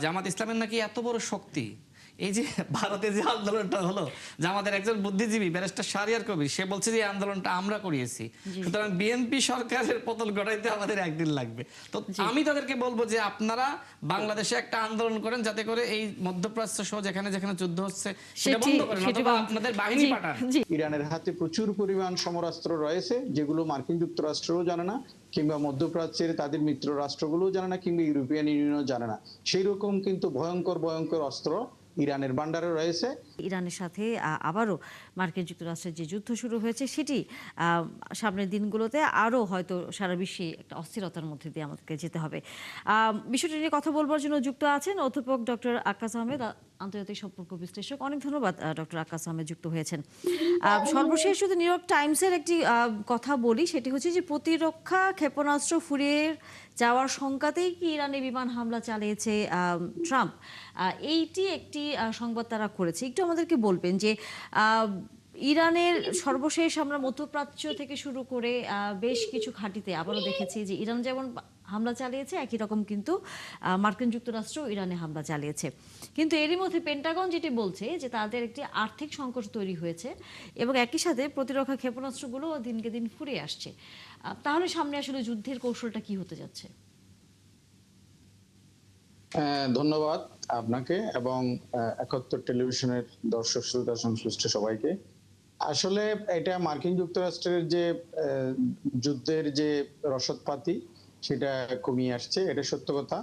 জামাত ইসলামের নাকি এত বড় শক্তি, এই যে ভারতে যে আন্দোলনটা হলো, জামাতের একজন বুদ্ধিজীবী ব্যারিস্টার শাহরিয়ার কবির সে বলছে যে এই আন্দোলনটা আমরা করিয়েছি, জি সুতরাং বিএনপি সরকারের পতন ঘটাইতে আমাদের একদিন লাগবে। তো জি আমি তাদেরকে বলবো যে আপনারা বাংলাদেশে একটা আন্দোলন করেন, যাতে করে এই মধ্যপ্রাচ্য সহ যেখানে যেখানে যুদ্ধ হচ্ছে সেটা সেটি বন্ধ করেন, সেটি অথবা আপনাদের বাহিনী জি পাঠান। জি ইরানের হাতে প্রচুর পরিমাণ সমরাস্ত্র রয়েছে, যেগুলো মার্কিন যুক্তরাষ্ট্রও জানে না, কিংবা মধ্যপ্রাচ্যের তাদের মিত্র রাষ্ট্রগুলোও জানে না, কিংবা ইউরোপিয়ান ইউনিয়নও জানে না। সেই রকম কিন্তু ভয়ঙ্কর ভয়ঙ্কর অস্ত্র ইরানের ভান্ডারে রয়েছে। ইরানের সাথে আবারও মার্কিন যুক্তরাষ্ট্রের যে যুদ্ধ শুরু হয়েছে সেটি সামনের দিনগুলোতে আরও হয়তো সারা বিশ্বে একটা অস্থিরতার মধ্যে দিয়ে আমাদেরকে যেতে হবে। বিষয়টি নিয়ে কথা বলবার জন্য যুক্ত আছেন অধ্যাপক ডক্টর আক্কাস আহমেদ, আন্তর্জাতিক সম্পর্ক বিশ্লেষক। অনেক ধন্যবাদ ডক্টর আক্কাস আহমেদ যুক্ত হয়েছেন। সর্বশেষ যদি নিউ ইয়র্ক টাইমসের একটি কথা বলি, সেটি হচ্ছে যে প্রতিরক্ষা ক্ষেপণাস্ত্র ফুরিয়ে যাওয়ার শঙ্কাতেই কি ইরানে বিমান হামলা চালিয়েছে ট্রাম্প, এইটি একটি সংবাদ তারা করেছে। একটু আমাদেরকে বলবেন যে ইরানের সর্বশেষ আমরা মধ্যপ্রাচ্য থেকে শুরু করে বেশ কিছু ঘাঁটিতে আবারও দেখেছি যে ইরান যেমন হামলা চালিয়েছে, একই রকম কিন্তু মার্কিন যুক্তরাষ্ট্র ইরানে হামলা চালিয়েছে। কিন্তু এরই মধ্যে পেন্টাগন যেটি বলছে যে তাদের একটি আর্থিক সংকট তৈরি হয়েছে এবং একই সাথে প্রতিরক্ষা ক্ষেপণাস্ত্রগুলো দিনকে দিন ফুরিয়ে আসছে। তাহলে সামনে আসলে যুদ্ধের কৌশলটা কি হতে যাচ্ছে? ধন্যবাদ আপনাকে এবং ৭১ টেলিভিশনের দর্শক শ্রোতা সংশ্লিষ্ট সবাইকে। আসলে এটা মার্কিন যুক্তরাষ্ট্রের যে যুদ্ধের যে রসদপাতি সেটা কমিয়ে আসছে, এটা সত্য কথা।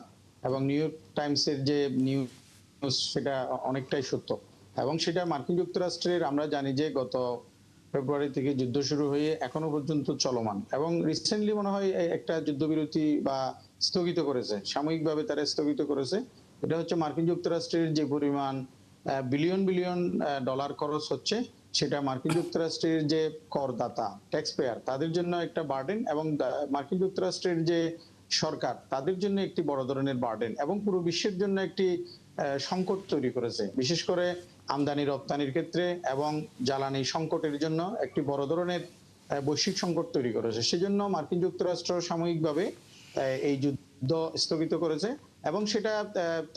এবং নিউ ইয়র্ক টাইমসের যে নিউজ সেটা অনেকটাই সত্য, এবং সেটা মার্কিন যুক্তরাষ্ট্রের আমরা জানি যে গত ফেব্রুয়ারি থেকে যুদ্ধ শুরু হয়ে এখনো পর্যন্ত চলমান, এবং রিসেন্টলি মনে হয় একটা যুদ্ধবিরতি বা স্থগিত করেছে, সাময়িকভাবে তারা স্থগিত করেছে। এটা হচ্ছে মার্কিন যুক্তরাষ্ট্রের যে পরিমাণ বিলিয়ন বিলিয়ন ডলার খরচ হচ্ছে, সেটা মার্কিন যুক্তরাষ্ট্রের যে করদাতা ট্যাক্স পেয়ার তাদের জন্য একটা বার্ডেন, এবং মার্কিন যুক্তরাষ্ট্রের যে সরকার তাদের জন্য একটি বড় ধরনের বার্ডেন, এবং পুরো বিশ্বের জন্য একটি সংকট তৈরি করেছে, বিশেষ করে আমদানি রপ্তানির ক্ষেত্রে এবং জ্বালানি সংকটের জন্য একটি বড় ধরনের বৈশ্বিক সংকট তৈরি করেছে। সেজন্য মার্কিন যুক্তরাষ্ট্র সাময়িকভাবে এই যুদ্ধ স্থগিত করেছে। এবং সেটা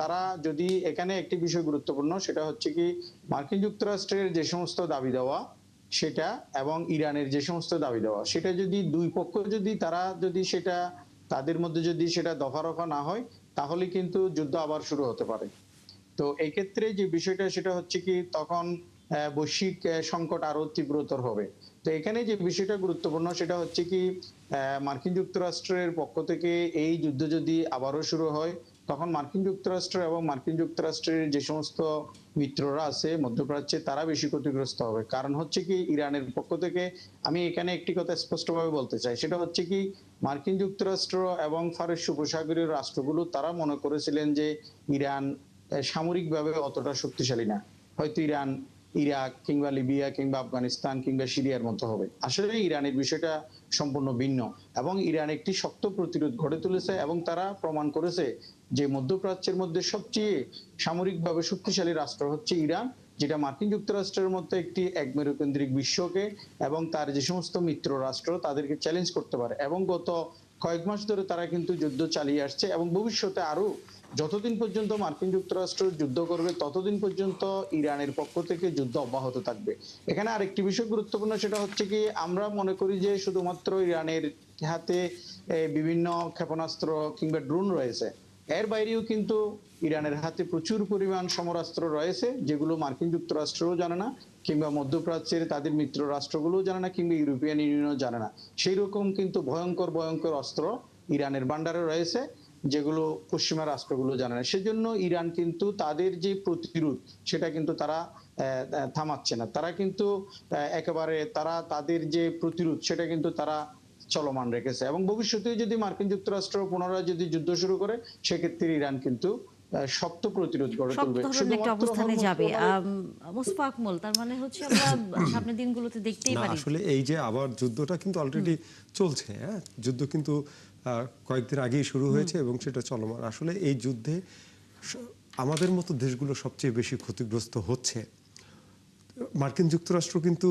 তারা যদি এখানে একটি বিষয় গুরুত্বপূর্ণ, সেটা হচ্ছে কি মার্কিন যুক্তরাষ্ট্রের যে সমস্ত দাবি দেওয়া সেটা এবং ইরানের যে সমস্ত দাবি দেওয়া, সেটা যদি দুই পক্ষ যদি তারা যদি সেটা তাদের মধ্যে যদি সেটা দফা রফা না হয়, তাহলে কিন্তু যুদ্ধ আবার শুরু হতে পারে। তো এই ক্ষেত্রে যে বিষয়টা সেটা হচ্ছে কি তখন বৈশ্বিক সংকট আরো তীব্রতর হবে। তো এখানে যে বিষয়টা গুরুত্বপূর্ণ সেটা হচ্ছে কি মার্কিন যুক্তরাষ্ট্রের পক্ষ থেকে এই যুদ্ধ যদি আবারও শুরু হয়, তখন মার্কিন যুক্তরাষ্ট্র এবং মার্কিন যুক্তরাষ্ট্রের যে সমস্ত মিত্ররা আছে মধ্যপ্রাচ্যে তারা বেশি ক্ষতিগ্রস্ত হবে। কারণ হচ্ছে কি ইরানের পক্ষ থেকে আমি এখানে একটি কথা স্পষ্টভাবে বলতে চাই, সেটা হচ্ছে কি মার্কিন যুক্তরাষ্ট্র এবং ফারস্য উপসাগরীয় রাষ্ট্রগুলো তারা মনে করেছিলেন যে ইরান সামরিকভাবে অতটা শক্তিশালী না, হয়তো ইরান ইরাক কিংবা লিবিয়া কিংবা আফগানিস্তান কিংবা সিরিয়ার মতো হবে। আসলে ইরানের বিষয়টা সম্পূর্ণ ভিন্ন, এবং ইরান একটি শক্ত প্রতিরোধ গড়ে তুলেছে, এবং তারা প্রমাণ করেছে যে মধ্যপ্রাচ্যের মধ্যে সবচেয়ে সামরিকভাবে শক্তিশালী রাষ্ট্র হচ্ছে ইরান, যেটা মার্কিন যুক্তরাষ্ট্রের মতো একটি একমেরুকেন্দ্রিক বিশ্বকে এবং তার যে সমস্ত মিত্র রাষ্ট্র তাদেরকে চ্যালেঞ্জ করতে পারে। এবং গত কয়েক মাস ধরে তারা কিন্তু যুদ্ধ চালিয়ে আসছে, এবং ভবিষ্যতে আরো যতদিন পর্যন্ত মার্কিন যুক্তরাষ্ট্র যুদ্ধ করবে ততদিন পর্যন্ত ইরানের পক্ষ থেকে যুদ্ধ অব্যাহত থাকবে। এখানে আরেকটি বিষয় গুরুত্বপূর্ণ, সেটা হচ্ছে কি আমরা মনে করি যে শুধুমাত্র ইরানের হাতে বিভিন্ন ক্ষেপণাস্ত্র কিংবা ড্রোন রয়েছে, এর বাইরেও কিন্তু ইরানের হাতে প্রচুর পরিমাণ সমরাস্ত্র রয়েছে, যেগুলো মার্কিন যুক্তরাষ্ট্রও জানে না, কিংবা মধ্যপ্রাচ্যের তাদের মিত্র রাষ্ট্রগুলোও জানে না, কিংবা ইউরোপিয়ান ইউনিয়নও জানে না। সেই রকম কিন্তু ভয়ঙ্কর ভয়ঙ্কর অস্ত্র ইরানের ভান্ডারে রয়েছে, যেগুলো পশ্চিমা রাষ্ট্রগুলো জানে না। সেজন্য ইরান কিন্তু তাদের যে প্রতিরোধ সেটা কিন্তু তারা থামাচ্ছে না। তারা কিন্তু একেবারে তারা তাদের যে প্রতিরোধ সেটা কিন্তু তারা চলমান রেখেছে, এবং ভবিষ্যতে যদি মার্কিন যুক্তরাষ্ট্র পুনরায় যদি যুদ্ধ শুরু করে, সেক্ষেত্রে ইরান কিন্তু শক্ত প্রতিরোধ গড়ে তুলবে। শক্ত ধরনের একটা শুধুমাত্র অবস্থানে যাবে। মুস্তাফা আকমল, তার মানে হচ্ছে আমরা সামনের দিনগুলোতে দেখতেই না, পারি। আসলে এই যে আবার যুদ্ধটা কিন্তু অলরেডি চলছে। হ্যাঁ, যুদ্ধ কিন্তু কয়েকদিন আগেই শুরু হয়েছে এবং সেটা চলমান। আসলে এই যুদ্ধে আমাদের মতো দেশগুলো সবচেয়ে বেশি ক্ষতিগ্রস্ত হচ্ছে। মার্কিন যুক্তরাষ্ট্র কিন্তু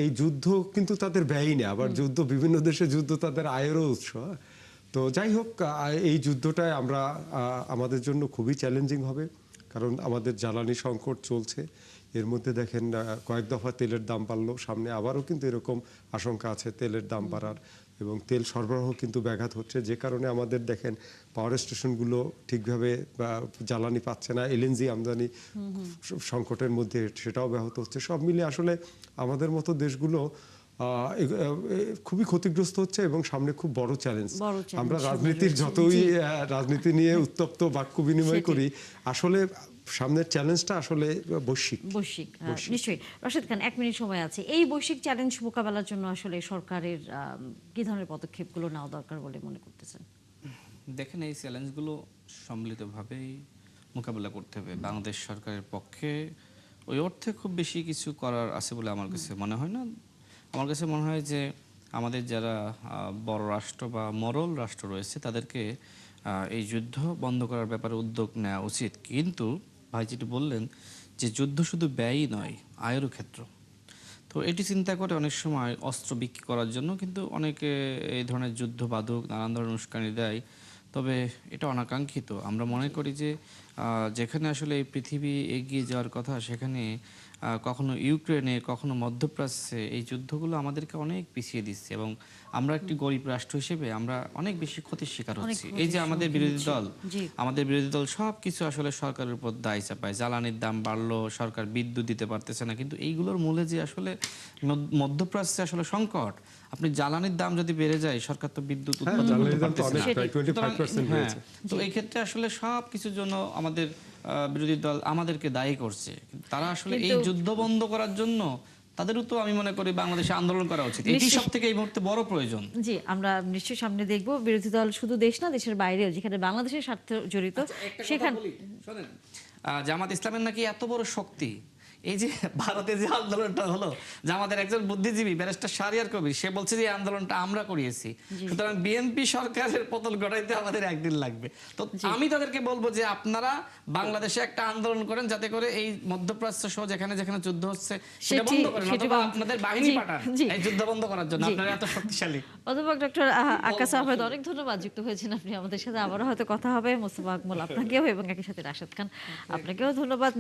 এই যুদ্ধ কিন্তু তাদের ব্যয়ই না, আবার যুদ্ধ বিভিন্ন দেশে যুদ্ধ তাদের আয়েরও উৎস। তো যাই হোক, এই যুদ্ধটায় আমরা আমাদের জন্য খুবই চ্যালেঞ্জিং হবে, কারণ আমাদের জ্বালানি সংকট চলছে। এর মধ্যে দেখেন কয়েক দফা তেলের দাম বাড়লো, সামনে আবারও কিন্তু এরকম আশঙ্কা আছে তেলের দাম বাড়ার, এবং তেল সরবরাহ কিন্তু ব্যাঘাত হচ্ছে, যে কারণে আমাদের দেখেন পাওয়ার স্টেশনগুলো ঠিকভাবে জ্বালানি পাচ্ছে না, এলএনজি আমদানি সংকটের মধ্যে সেটাও ব্যাহত হচ্ছে। সব মিলিয়ে আসলে আমাদের মতো দেশগুলো খুবই ক্ষতিগ্রস্ত হচ্ছে, এবং সামনে খুব বড় চ্যালেঞ্জ। আমরা রাজনীতির যতই রাজনীতি নিয়ে উত্তপ্ত বাক্য বিনিময় করি, আসলে সামনের চ্যালেঞ্জটা আসলে বৈশ্বিক। নিশ্চয়ই। রশিদ খান, 1 মিনিট সময় আছে। এই বৈশ্বিক চ্যালেঞ্জ মোকাবেলার জন্য আসলে সরকারের কি ধরনের পদক্ষেপগুলো নেওয়া দরকার বলে মনে করতেছেন? দেখেন, এই চ্যালেঞ্জগুলো সম্মিলিতভাবেই মোকাবেলা করতে হবে। বাংলাদেশ সরকারের পক্ষে ওই অর্থে খুব বেশি কিছু করার আছে বলে আমার কাছে মনে হয় না। আমার কাছে মনে হয় যে আমাদের যারা বড় রাষ্ট্র বা মরল রাষ্ট্র রয়েছে তাদেরকে এই যুদ্ধ বন্ধ করার ব্যাপারে উদ্যোগ নেওয়া উচিত। কিন্তু ভাই যেটি বললেন যে যুদ্ধ শুধু ব্যয়ই নয়, আয়েরও ক্ষেত্র। তো এটি চিন্তা করে অনেক সময় অস্ত্র বিক্রি করার জন্য কিন্তু অনেকে এই ধরনের যুদ্ধ বাধক নানান ধরনের উস্কানি দেয়। তবে এটা অনাকাঙ্ক্ষিত। আমরা মনে করি যে যেখানে আসলে এই পৃথিবী এগিয়ে যাওয়ার কথা, সেখানে কখনো ইউক্রেনে, কখনো মধ্যপ্রাচ্যে এই যুদ্ধগুলো আমাদেরকে অনেক পিছিয়ে দিচ্ছে, এবং আমরা একটি গরিব রাষ্ট্র হিসেবে আমরা অনেক বেশি ক্ষতির শিকার হচ্ছি। এই যে আমাদের বিরোধী দল সব কিছু আসলে সরকারের উপর দায় চাপায়। জ্বালানির দাম বাড়লো, সরকার বিদ্যুৎ দিতে পারতেছে না, কিন্তু এইগুলোর মূলে যে আসলে মধ্যপ্রাচ্যে আসলে সংকট। আপনি জ্বালানির দাম যদি বেড়ে যায়, সরকার তো বিদ্যুৎ উৎপাদন করতে পারতেছে না। তো এই ক্ষেত্রে আসলে সব কিছুর জন্য আমাদের বিরোধী দল আমাদেরকে দায়ী করছে। তারা আসলে এই যুদ্ধ বন্ধ করার জন্য তাদেরও তো আমি মনে করি বাংলাদেশে আন্দোলন করা উচিত। এটি সবথেকে এই মুহূর্তে বড় প্রয়োজন। জি, আমরা নিশ্চয়ই সামনে দেখব। বিরোধী দল শুধু দেশ না, দেশের বাইরেও যেখানে বাংলাদেশের স্বার্থ জড়িত সেখানে জামাত ইসলামের নাকি এত বড় শক্তি, এই যে ভারতে যে আন্দোলনটা হলো, যে আমাদের একজন বুদ্ধিজীবী ব্যারিস্টার শাহরিয়ার কবির, সে বলছে যে এই আন্দোলনটা আমরা করিয়েছি। সুতরাং বিএনপি সরকারের পতন ঘটাইতে আমাদের একদিন লাগবে। তো আমি তাদেরকে বলবো যে আপনারা বাংলাদেশে একটা আন্দোলন করেন, যাতে করে এই মধ্যপ্রাচ্য সহ যেখানে যেখানে যুদ্ধ হচ্ছে সেটা বন্ধ করেন, অথবা আপনাদের বাহিনী পাঠান এই যুদ্ধ বন্ধ করার জন্য। আপনারা এত শক্তিশালী। অধ্যাপক ডক্টর আকাশ আহমেদ, অনেক ধন্যবাদ যুক্ত হয়েছেন আপনি আমাদের সাথে। আবারও হয়তো কথা হবে। মোস্তফা আকমল আপনাকেও, এবং একই সাথে রাশেদ খান আপনাকেও ধন্যবাদ।